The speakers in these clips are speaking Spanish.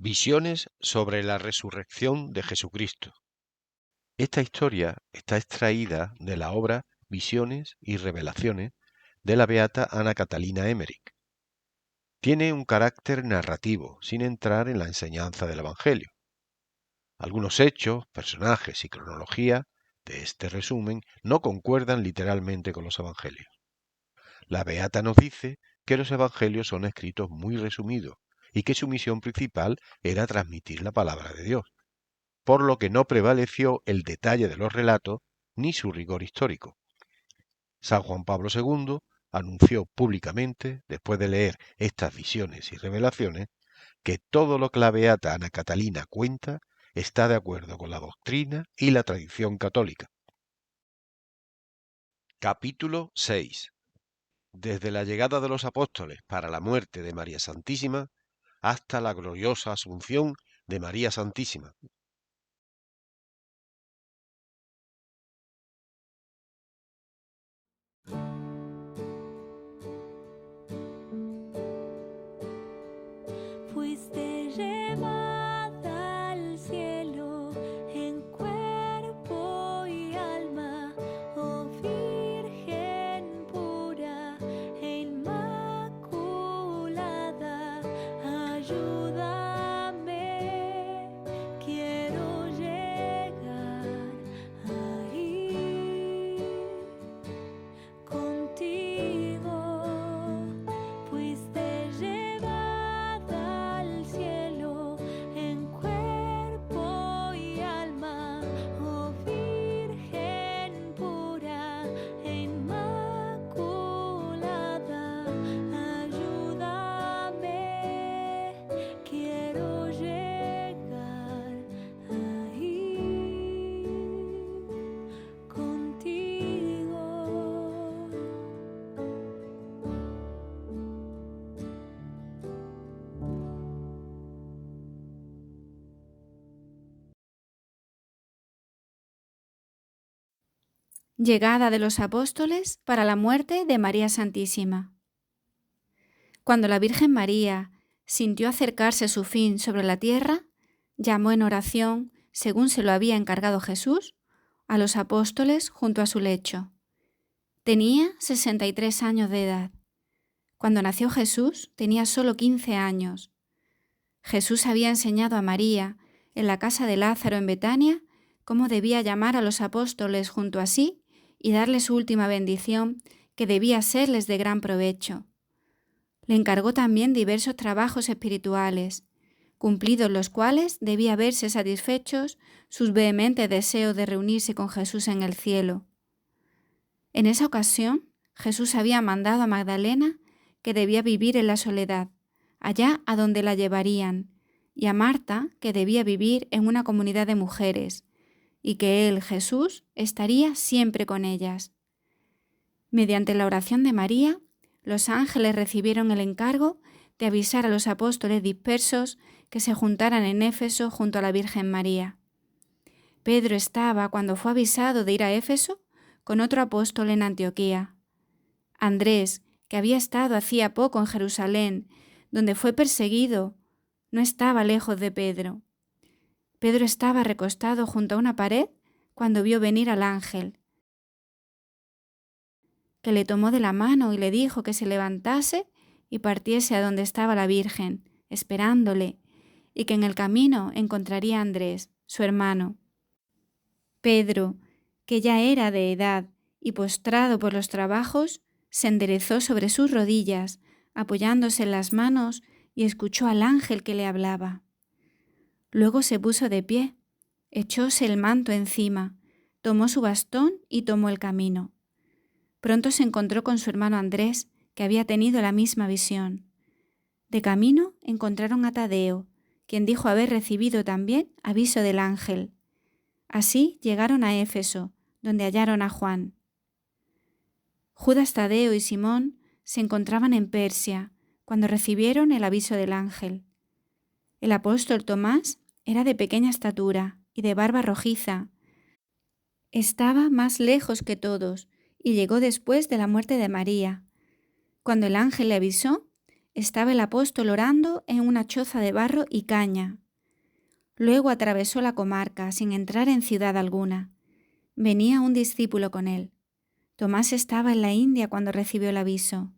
Visiones sobre la resurrección de Jesucristo. Esta historia está extraída de la obra Visiones y Revelaciones de la beata Ana Catalina Emmerich. Tiene un carácter narrativo, sin entrar en la enseñanza del Evangelio. Algunos hechos, personajes y cronología de este resumen no concuerdan literalmente con los Evangelios. La beata nos dice que los Evangelios son escritos muy resumidos y que su misión principal era transmitir la palabra de Dios, por lo que no prevaleció el detalle de los relatos ni su rigor histórico. San Juan Pablo II anunció públicamente, después de leer estas visiones y revelaciones, que todo lo que la beata Ana Catalina cuenta está de acuerdo con la doctrina y la tradición católica. Capítulo 6. Desde la llegada de los apóstoles para la muerte de María Santísima hasta la gloriosa asunción de María Santísima. Fuiste llevada al cielo en cuerpo y alma, oh Virgen pura e inmaculada. Ayúdame, quiero llegar ahí contigo. Fuiste llevada al cielo en cuerpo y alma, oh Virgen pura e inmaculada. Ayúdame, quiero llegar ahí contigo. Llegada de los apóstoles para la muerte de María Santísima. Cuando la Virgen María sintió acercarse su fin sobre la tierra, llamó en oración, según se lo había encargado Jesús, a los apóstoles junto a su lecho. Tenía 63 años de edad. Cuando nació Jesús tenía solo 15 años. Jesús había enseñado a María, en la casa de Lázaro en Betania, cómo debía llamar a los apóstoles junto a sí y darles su última bendición, que debía serles de gran provecho. Le encargó también diversos trabajos espirituales, cumplidos los cuales debía verse satisfechos sus vehementes deseos de reunirse con Jesús en el cielo. En esa ocasión, Jesús había mandado a Magdalena que debía vivir en la soledad, allá a donde la llevarían, y a Marta que debía vivir en una comunidad de mujeres, y que él, Jesús, estaría siempre con ellas. Mediante la oración de María, los ángeles recibieron el encargo de avisar a los apóstoles dispersos que se juntaran en Éfeso junto a la Virgen María. Pedro estaba, cuando fue avisado de ir a Éfeso, con otro apóstol en Antioquía. Andrés, que había estado hacía poco en Jerusalén, donde fue perseguido, no estaba lejos de Pedro. Pedro estaba recostado junto a una pared cuando vio venir al ángel, que le tomó de la mano y le dijo que se levantase y partiese a donde estaba la Virgen, esperándole, y que en el camino encontraría a Andrés, su hermano. Pedro, que ya era de edad y postrado por los trabajos, se enderezó sobre sus rodillas, apoyándose en las manos, y escuchó al ángel que le hablaba. Luego se puso de pie, echóse el manto encima, tomó su bastón y tomó el camino. Pronto se encontró con su hermano Andrés, que había tenido la misma visión. De camino encontraron a Tadeo, quien dijo haber recibido también aviso del ángel. Así llegaron a Éfeso, donde hallaron a Juan. Judas Tadeo y Simón se encontraban en Persia, cuando recibieron el aviso del ángel. El apóstol Tomás era de pequeña estatura y de barba rojiza. Estaba más lejos que todos y llegó después de la muerte de María. Cuando el ángel le avisó, estaba el apóstol orando en una choza de barro y caña. Luego atravesó la comarca sin entrar en ciudad alguna. Venía un discípulo con él. Tomás estaba en la India cuando recibió el aviso.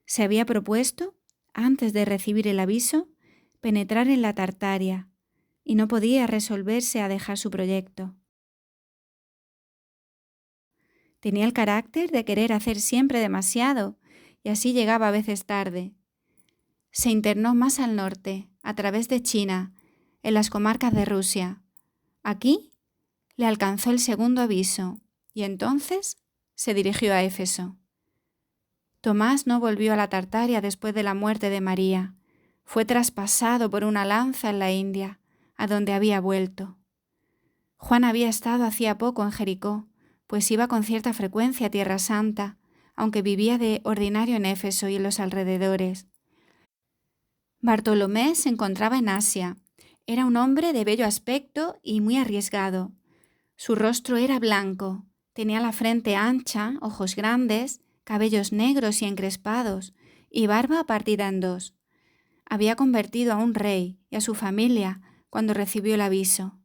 Se había propuesto, antes de recibir el aviso, penetrar en la Tartaria, y no podía resolverse a dejar su proyecto. Tenía el carácter de querer hacer siempre demasiado, y así llegaba a veces tarde. Se internó más al norte, a través de China, en las comarcas de Rusia. Aquí le alcanzó el segundo aviso, y entonces se dirigió a Éfeso. Tomás no volvió a la Tartaria después de la muerte de María. Fue traspasado por una lanza en la India, a donde había vuelto. Juan había estado hacía poco en Jericó, pues iba con cierta frecuencia a Tierra Santa, aunque vivía de ordinario en Éfeso y en los alrededores. Bartolomé se encontraba en Asia. Era un hombre de bello aspecto y muy arriesgado. Su rostro era blanco, tenía la frente ancha, ojos grandes, cabellos negros y encrespados, y barba partida en dos. Había convertido a un rey y a su familia cuando recibió el aviso.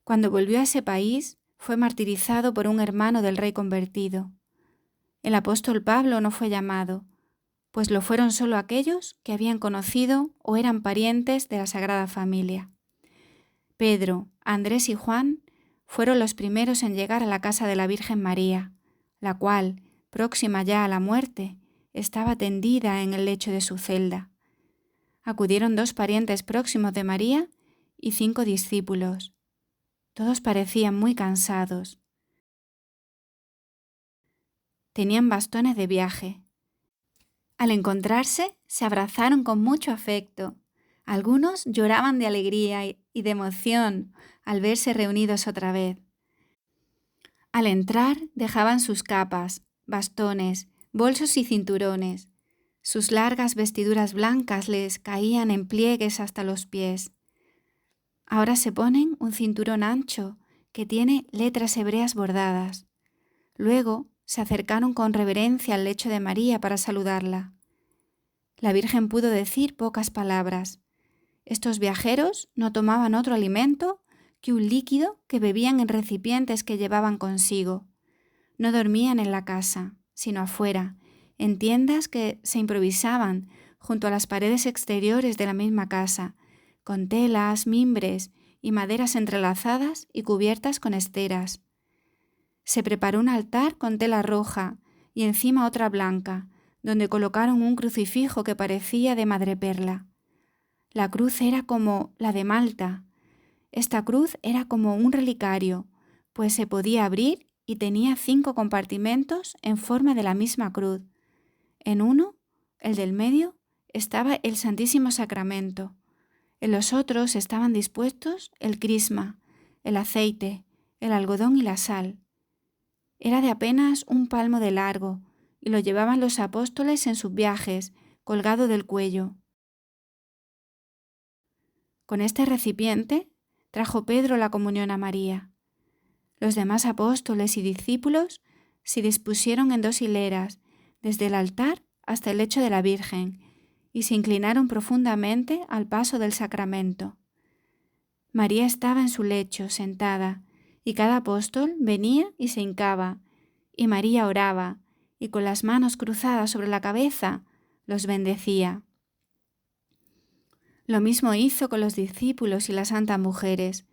Cuando volvió a ese país, fue martirizado por un hermano del rey convertido. El apóstol Pablo no fue llamado, pues lo fueron solo aquellos que habían conocido o eran parientes de la Sagrada Familia. Pedro, Andrés y Juan fueron los primeros en llegar a la casa de la Virgen María, la cual, próxima ya a la muerte, estaba tendida en el lecho de su celda. Acudieron 2 parientes próximos de María y 5 discípulos. Todos parecían muy cansados. Tenían bastones de viaje. Al encontrarse, se abrazaron con mucho afecto. Algunos lloraban de alegría y de emoción al verse reunidos otra vez. Al entrar, dejaban sus capas, bastones, bolsos y cinturones. Sus largas vestiduras blancas les caían en pliegues hasta los pies. Ahora se ponen un cinturón ancho que tiene letras hebreas bordadas. Luego se acercaron con reverencia al lecho de María para saludarla. La Virgen pudo decir pocas palabras. Estos viajeros no tomaban otro alimento que un líquido que bebían en recipientes que llevaban consigo. No dormían en la casa, sino afuera, en tiendas que se improvisaban junto a las paredes exteriores de la misma casa, con telas, mimbres y maderas entrelazadas y cubiertas con esteras. Se preparó un altar con tela roja y encima otra blanca, donde colocaron un crucifijo que parecía de madreperla. La cruz era como la de Malta. Esta cruz era como un relicario, pues se podía abrir y tenía 5 compartimentos en forma de la misma cruz. En uno, el del medio, estaba el Santísimo Sacramento. En los otros estaban dispuestos el crisma, el aceite, el algodón y la sal. Era de apenas 1 palmo de largo y lo llevaban los apóstoles en sus viajes, colgado del cuello. Con este recipiente trajo Pedro la comunión a María. Los demás apóstoles y discípulos se dispusieron en 2 hileras, desde el altar hasta el lecho de la Virgen, y se inclinaron profundamente al paso del sacramento. María estaba en su lecho, sentada, y cada apóstol venía y se hincaba, y María oraba, y con las manos cruzadas sobre la cabeza los bendecía. Lo mismo hizo con los discípulos y las santas mujeres.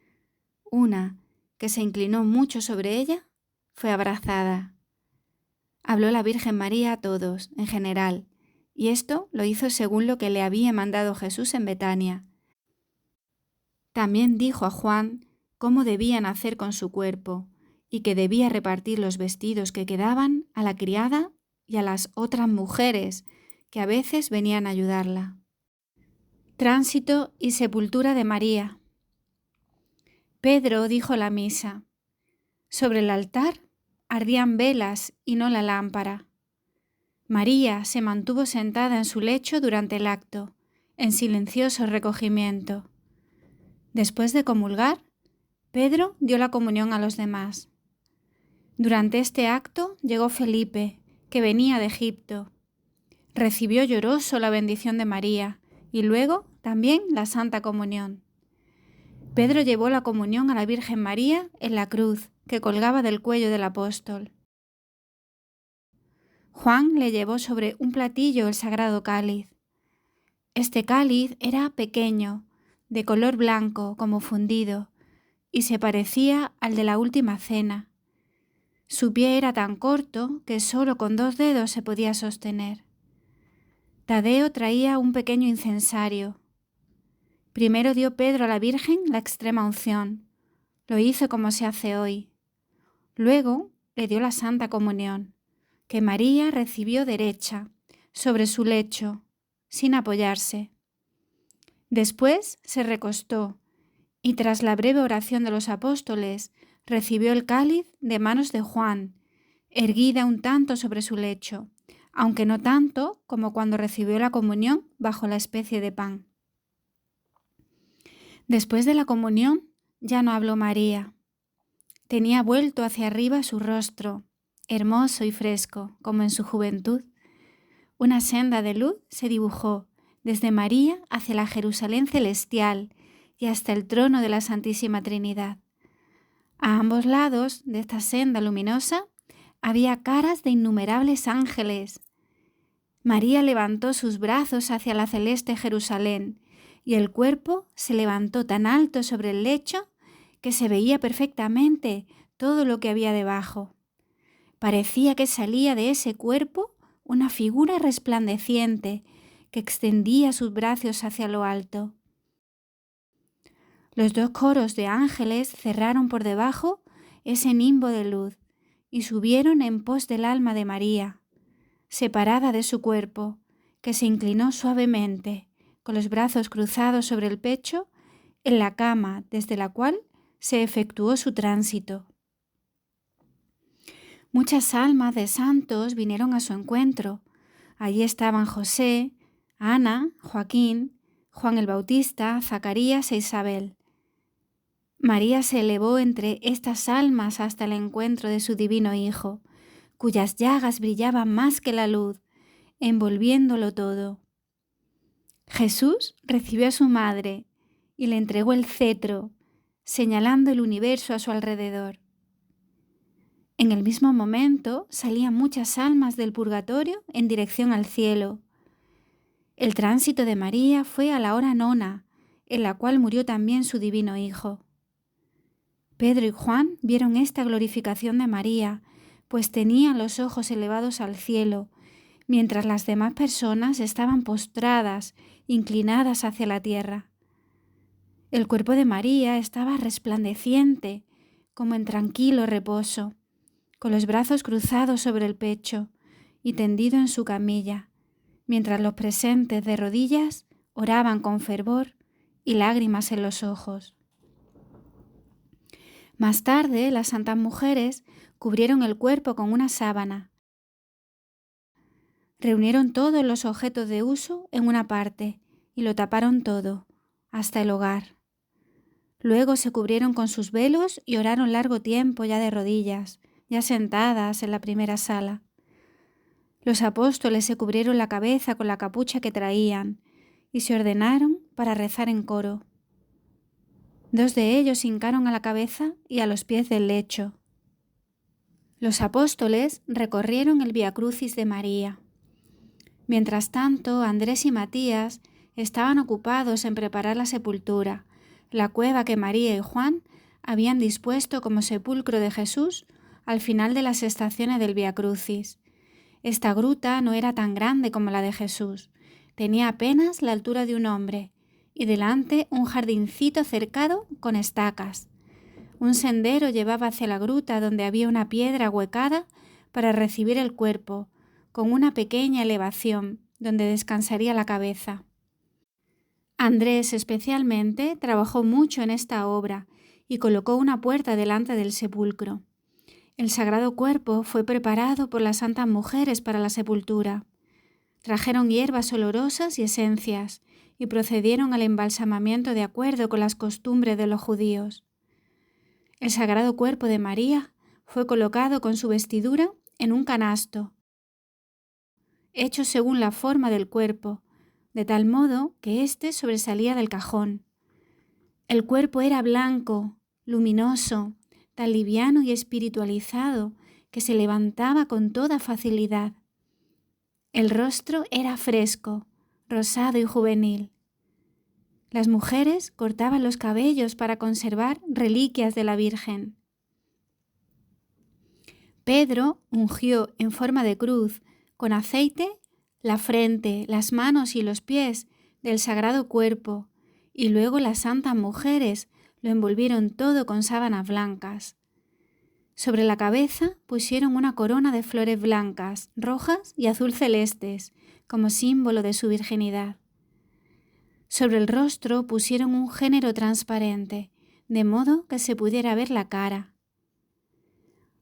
Una, que se inclinó mucho sobre ella, fue abrazada. Habló la Virgen María a todos, en general, y esto lo hizo según lo que le había mandado Jesús en Betania. También dijo a Juan cómo debían hacer con su cuerpo, y que debía repartir los vestidos que quedaban a la criada y a las otras mujeres que a veces venían a ayudarla. Tránsito y sepultura de María. Pedro dijo la misa. Sobre el altar ardían velas y no la lámpara. María se mantuvo sentada en su lecho durante el acto, en silencioso recogimiento. Después de comulgar, Pedro dio la comunión a los demás. Durante este acto llegó Felipe, que venía de Egipto. Recibió lloroso la bendición de María y luego también la Santa Comunión. Pedro llevó la comunión a la Virgen María en la cruz que colgaba del cuello del apóstol. Juan le llevó sobre un platillo el sagrado cáliz. Este cáliz era pequeño, de color blanco como fundido, y se parecía al de la última cena. Su pie era tan corto que solo con 2 dedos se podía sostener. Tadeo traía un pequeño incensario. Primero dio Pedro a la Virgen la extrema unción. Lo hizo como se hace hoy. Luego le dio la Santa Comunión, que María recibió derecha, sobre su lecho, sin apoyarse. Después se recostó y tras la breve oración de los apóstoles, recibió el cáliz de manos de Juan, erguida un tanto sobre su lecho, aunque no tanto como cuando recibió la comunión bajo la especie de pan. Después de la comunión ya no habló María. Tenía vuelto hacia arriba su rostro, hermoso y fresco, como en su juventud. Una senda de luz se dibujó desde María hacia la Jerusalén celestial y hasta el trono de la Santísima Trinidad. A ambos lados de esta senda luminosa había caras de innumerables ángeles. María levantó sus brazos hacia la celeste Jerusalén y el cuerpo se levantó tan alto sobre el lecho que se veía perfectamente todo lo que había debajo. Parecía que salía de ese cuerpo una figura resplandeciente que extendía sus brazos hacia lo alto. Los 2 coros de ángeles cerraron por debajo ese nimbo de luz y subieron en pos del alma de María, separada de su cuerpo, que se inclinó suavemente, con los brazos cruzados sobre el pecho, en la cama desde la cual se efectuó su tránsito. Muchas almas de santos vinieron a su encuentro. Allí estaban José, Ana, Joaquín, Juan el Bautista, Zacarías e Isabel. María se elevó entre estas almas hasta el encuentro de su divino Hijo, cuyas llagas brillaban más que la luz, envolviéndolo todo. Jesús recibió a su madre y le entregó el cetro, señalando el universo a su alrededor. En el mismo momento salían muchas almas del purgatorio en dirección al cielo. El tránsito de María fue a la hora 9, en la cual murió también su divino Hijo. Pedro y Juan vieron esta glorificación de María, pues tenían los ojos elevados al cielo, mientras las demás personas estaban postradas, inclinadas hacia la tierra. El cuerpo de María estaba resplandeciente, como en tranquilo reposo, con los brazos cruzados sobre el pecho y tendido en su camilla, mientras los presentes de rodillas oraban con fervor y lágrimas en los ojos. Más tarde, las santas mujeres cubrieron el cuerpo con una sábana. Reunieron todos los objetos de uso en una parte y lo taparon todo, hasta el hogar. Luego se cubrieron con sus velos y oraron largo tiempo ya de rodillas, ya sentadas en la primera sala. Los apóstoles se cubrieron la cabeza con la capucha que traían y se ordenaron para rezar en coro. 2 de ellos hincaron a la cabeza y a los pies del lecho. Los apóstoles recorrieron el Vía Crucis de María. Mientras tanto, Andrés y Matías estaban ocupados en preparar la sepultura, la cueva que María y Juan habían dispuesto como sepulcro de Jesús al final de las estaciones del Vía Crucis. Esta gruta no era tan grande como la de Jesús, tenía apenas la altura de un hombre y delante un jardincito cercado con estacas. Un sendero llevaba hacia la gruta donde había una piedra ahuecada para recibir el cuerpo, con una pequeña elevación donde descansaría la cabeza. Andrés especialmente trabajó mucho en esta obra y colocó una puerta delante del sepulcro. El sagrado cuerpo fue preparado por las santas mujeres para la sepultura. Trajeron hierbas olorosas y esencias y procedieron al embalsamamiento de acuerdo con las costumbres de los judíos. El sagrado cuerpo de María fue colocado con su vestidura en un canasto hecho según la forma del cuerpo, de tal modo que éste sobresalía del cajón. El cuerpo era blanco, luminoso, tan liviano y espiritualizado que se levantaba con toda facilidad. El rostro era fresco, rosado y juvenil. Las mujeres cortaban los cabellos para conservar reliquias de la Virgen. Pedro ungió en forma de cruz con aceite la frente, las manos y los pies del sagrado cuerpo, y luego las santas mujeres lo envolvieron todo con sábanas blancas. Sobre la cabeza pusieron una corona de flores blancas, rojas y azul celestes, como símbolo de su virginidad. Sobre el rostro pusieron un género transparente, de modo que se pudiera ver la cara.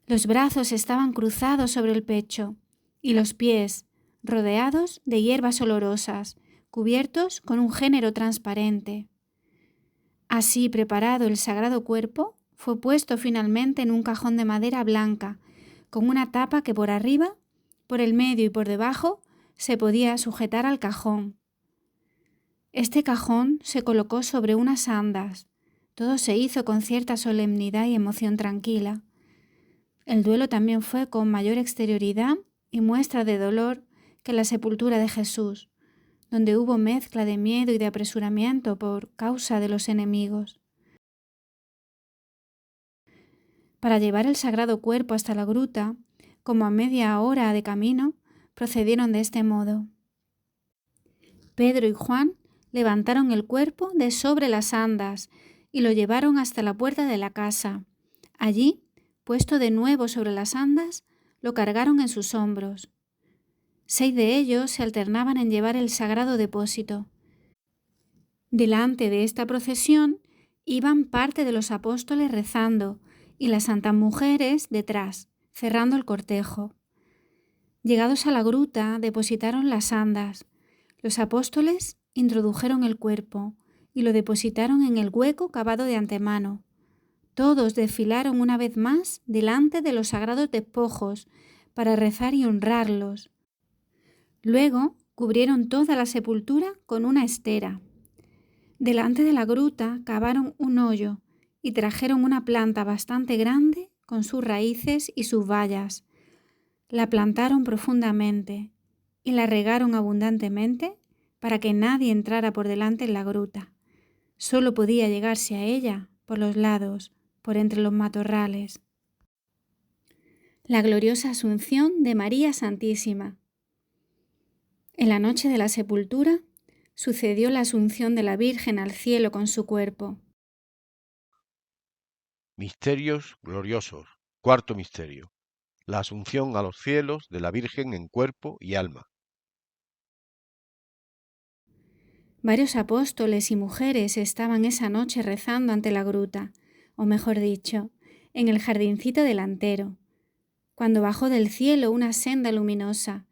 Los brazos estaban cruzados sobre el pecho, y los pies, rodeados de hierbas olorosas, cubiertos con un género transparente. Así preparado el sagrado cuerpo, fue puesto finalmente en un cajón de madera blanca, con una tapa que por arriba, por el medio y por debajo se podía sujetar al cajón. Este cajón se colocó sobre unas andas. Todo se hizo con cierta solemnidad y emoción tranquila. El duelo también fue con mayor exterioridad y muestra de dolor que la sepultura de Jesús, donde hubo mezcla de miedo y de apresuramiento por causa de los enemigos. Para llevar el sagrado cuerpo hasta la gruta, como a media hora de camino, procedieron de este modo. Pedro y Juan levantaron el cuerpo de sobre las andas y lo llevaron hasta la puerta de la casa. Allí, puesto de nuevo sobre las andas, lo cargaron en sus hombros. 6 de ellos se alternaban en llevar el sagrado depósito. Delante de esta procesión iban parte de los apóstoles rezando y las santas mujeres detrás, cerrando el cortejo. Llegados a la gruta, depositaron las andas. Los apóstoles introdujeron el cuerpo y lo depositaron en el hueco cavado de antemano. Todos desfilaron una vez más delante de los sagrados despojos para rezar y honrarlos. Luego cubrieron toda la sepultura con una estera. Delante de la gruta cavaron un hoyo y trajeron una planta bastante grande con sus raíces y sus bayas. La plantaron profundamente y la regaron abundantemente para que nadie entrara por delante en la gruta. Solo podía llegarse a ella por los lados, por entre los matorrales. La gloriosa Asunción de María Santísima. En la noche de la sepultura sucedió la Asunción de la Virgen al cielo con su cuerpo. Misterios gloriosos. Cuarto misterio. La asunción a los cielos de la Virgen en cuerpo y alma. Varios apóstoles y mujeres estaban esa noche rezando ante la gruta, o mejor dicho, en el jardincito delantero, cuando bajó del cielo una senda luminosa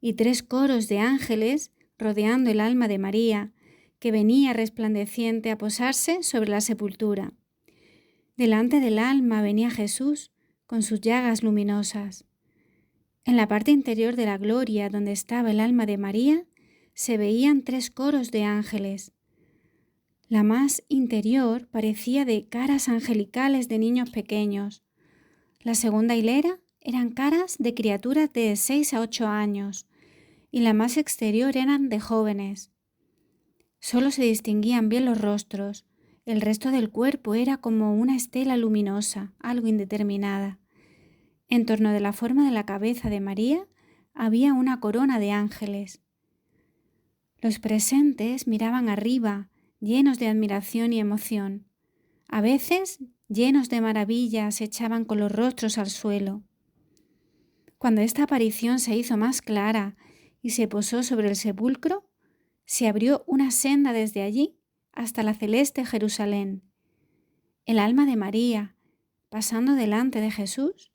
y 3 coros de ángeles rodeando el alma de María, que venía resplandeciente a posarse sobre la sepultura. Delante del alma venía Jesús con sus llagas luminosas. En la parte interior de la gloria, donde estaba el alma de María, se veían 3 coros de ángeles. La más interior parecía de caras angelicales de niños pequeños. La segunda hilera eran caras de criaturas de 6 a 8 años, y la más exterior eran de jóvenes. Solo se distinguían bien los rostros. El resto del cuerpo era como una estela luminosa, algo indeterminada. En torno de la forma de la cabeza de María había una corona de ángeles. Los presentes miraban arriba, llenos de admiración y emoción. A veces, llenos de maravilla, se echaban con los rostros al suelo. Cuando esta aparición se hizo más clara y se posó sobre el sepulcro, se abrió una senda desde allí hasta la celeste Jerusalén. El alma de María, pasando delante de Jesús,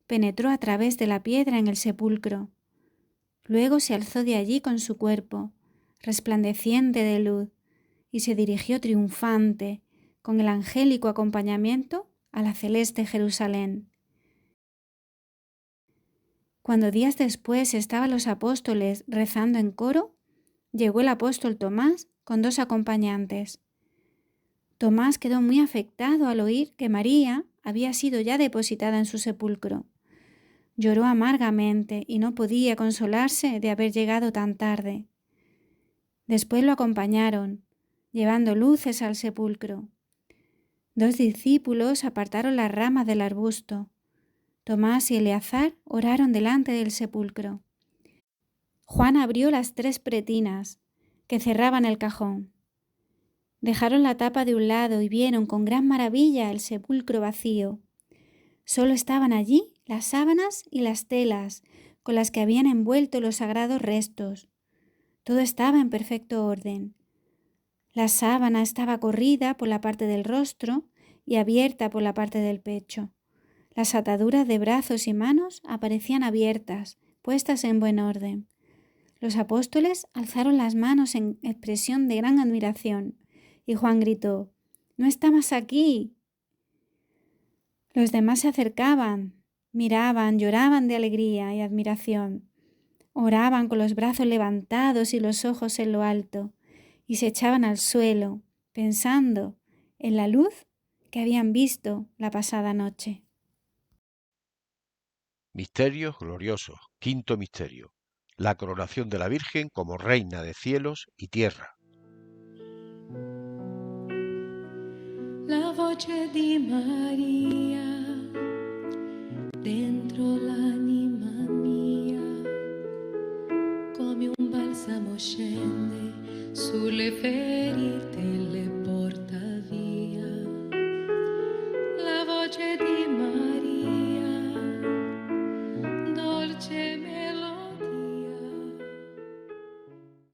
penetró a través de la piedra en el sepulcro. Luego se alzó de allí con su cuerpo, resplandeciente de luz, y se dirigió triunfante, con el angélico acompañamiento, a la celeste Jerusalén. Cuando días después estaban los apóstoles rezando en coro, llegó el apóstol Tomás con 2 acompañantes. Tomás quedó muy afectado al oír que María había sido ya depositada en su sepulcro. Lloró amargamente y no podía consolarse de haber llegado tan tarde. Después lo acompañaron, llevando luces al sepulcro. 2 discípulos apartaron las ramas del arbusto. Tomás y Eleazar oraron delante del sepulcro. Juan abrió las 3 pretinas que cerraban el cajón. Dejaron la tapa de un lado y vieron con gran maravilla el sepulcro vacío. Solo estaban allí las sábanas y las telas con las que habían envuelto los sagrados restos. Todo estaba en perfecto orden. La sábana estaba corrida por la parte del rostro y abierta por la parte del pecho. Las ataduras de brazos y manos aparecían abiertas, puestas en buen orden. Los apóstoles alzaron las manos en expresión de gran admiración, y Juan gritó: «¡No está más aquí!». Los demás se acercaban, miraban, lloraban de alegría y admiración. Oraban con los brazos levantados y los ojos en lo alto, y se echaban al suelo, pensando en la luz que habían visto la pasada noche. Misterios gloriosos. Quinto misterio. La coronación de la Virgen como reina de cielos y tierra. La voce di Maria dentro l'anima mia, come un balsamo scende sulle ferite e le porta via. La voce di